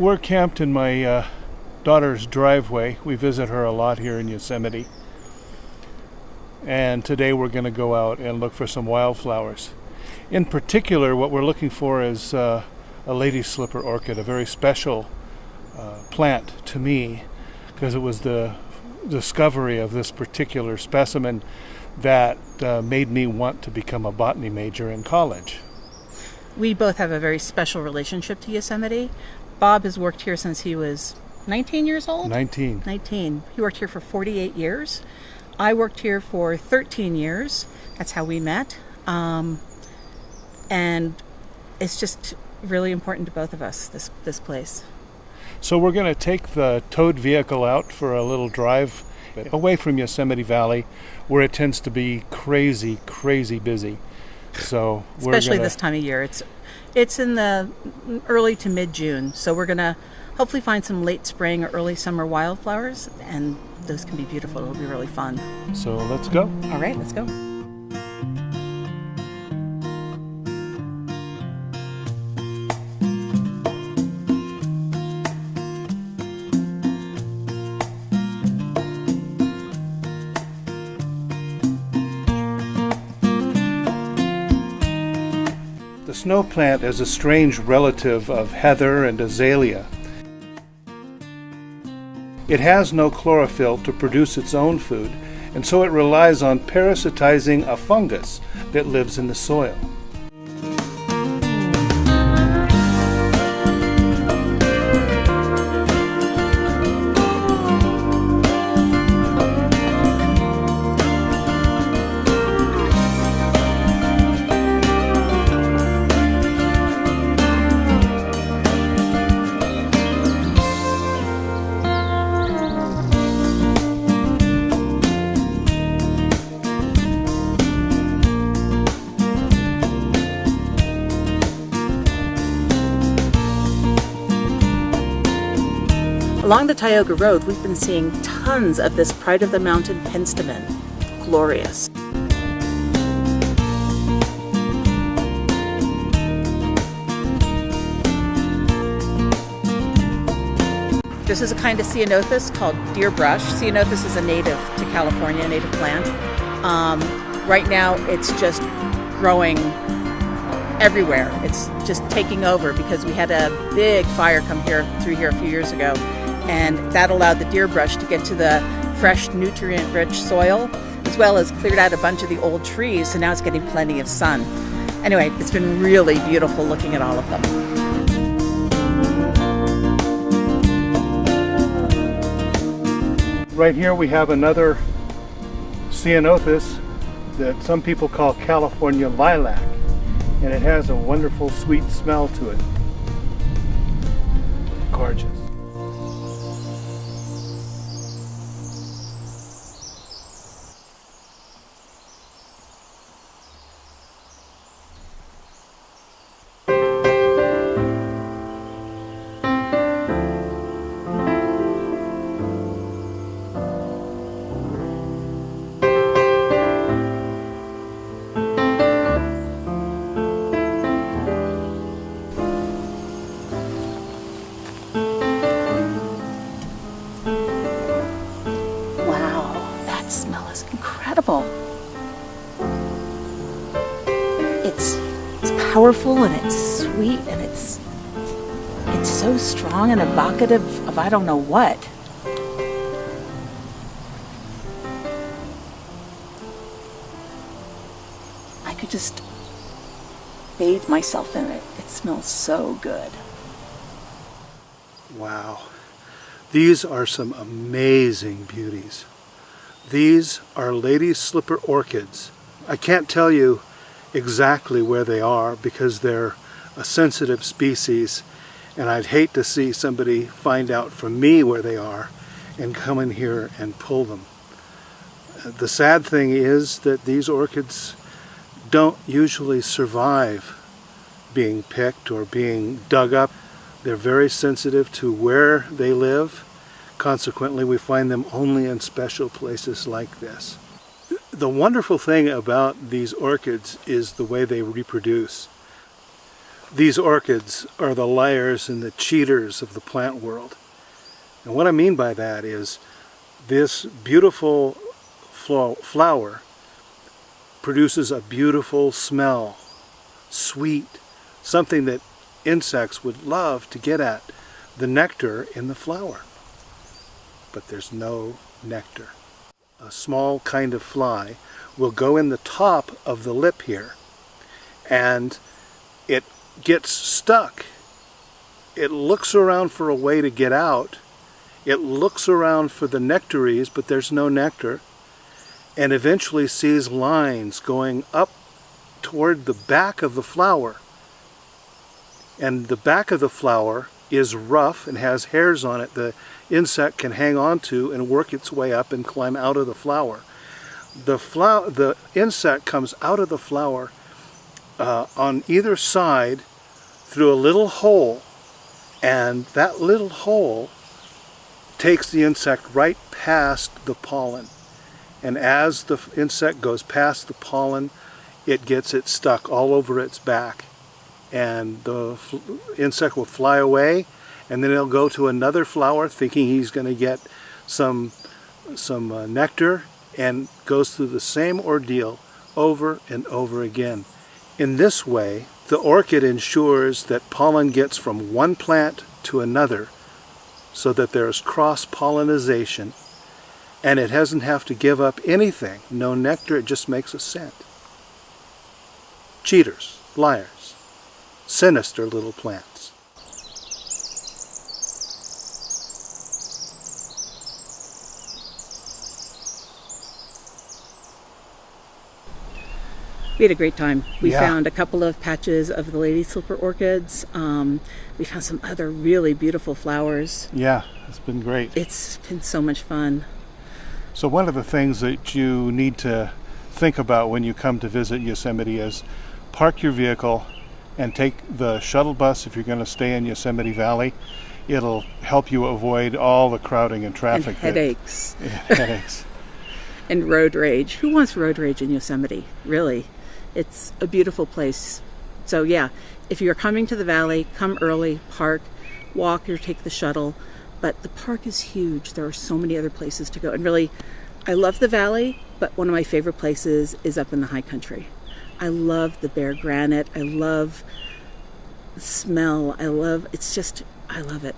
We're camped in my daughter's driveway. We visit her a lot here in Yosemite. And today we're going to go out and look for some wildflowers. In particular, what we're looking for is a lady slipper orchid, a very special plant to me, because it was the discovery of this particular specimen that made me want to become a botany major in college. We both have a very special relationship to Yosemite. Bob has worked here since he was 19 years old? 19. He worked here for 48 years. I worked here for 13 years. That's how we met. And it's just really important to both of us, this place. So we're going to take the towed vehicle out for a little drive away from Yosemite Valley, where it tends to be crazy busy. So especially this time of year. It's in the early to mid-June, so we're going to hopefully find some late spring or early summer wildflowers, and those can be beautiful. It'll be really fun. So let's go. All right, let's go. The snow plant is a strange relative of heather and azalea. It has no chlorophyll to produce its own food, and so it relies on parasitizing a fungus that lives in the soil. Along the Tioga Road, we've been seeing tons of this Pride of the Mountain penstemon. Glorious. This is a kind of ceanothus called deer brush. Ceanothus is a native to California, a native plant. Right now, it's just growing everywhere. It's just taking over because we had a big fire come through here a few years ago. And that allowed the deer brush to get to the fresh, nutrient-rich soil, as well as cleared out a bunch of the old trees, so now it's getting plenty of sun. Anyway, it's been really beautiful looking at all of them. Right here we have another ceanothus that some people call California lilac, and it has a wonderful sweet smell to it. Gorgeous. Incredible. It's powerful and it's sweet and it's so strong and evocative of I don't know what. I could just bathe myself in it. It smells so good. Wow. These are some amazing beauties. These are lady slipper orchids. I can't tell you exactly where they are because they're a sensitive species, and I'd hate to see somebody find out from me where they are and come in here and pull them. The sad thing is that these orchids don't usually survive being picked or being dug up. They're very sensitive to where they live. Consequently, we find them only in special places like this. The wonderful thing about these orchids is the way they reproduce. These orchids are the liars and the cheaters of the plant world. And what I mean by that is this beautiful flower produces a beautiful smell, sweet, something that insects would love to get at, the nectar in the flower. But there's no nectar. A small kind of fly will go in the top of the lip here, and it gets stuck. It looks around for a way to get out. It looks around for the nectaries, but there's no nectar, and eventually sees lines going up toward the back of the flower. And the back of the flower is rough and has hairs on it the insect can hang on to and work its way up and climb out of the flower. The insect comes out of the flower on either side through a little hole, and that little hole takes the insect right past the pollen. And as the insect goes past the pollen, it gets it stuck all over its back. And the insect will fly away, and then it'll go to another flower thinking he's going to get some nectar, and goes through the same ordeal over and over again. In this way, the orchid ensures that pollen gets from one plant to another so that there's cross-pollination, and it doesn't have to give up anything. No nectar, it just makes a scent. Cheaters, liars, sinister little plants. We had a great time. We Yeah. found a couple of patches of the lady slipper orchids. We found some other really beautiful flowers. Yeah, it's been great. It's been so much fun. So one of the things that you need to think about when you come to visit Yosemite is park your vehicle and take the shuttle bus if you're going to stay in Yosemite Valley. It'll help you avoid all the crowding and traffic. And headaches. Headaches. And road rage. Who wants road rage in Yosemite? Really? It's a beautiful place. So yeah, if you're coming to the valley, come early, park, walk, or take the shuttle. But the park is huge. There are so many other places to go. And really, I love the valley, but one of my favorite places is up in the high country. I love the bare granite. I love the smell. I love it.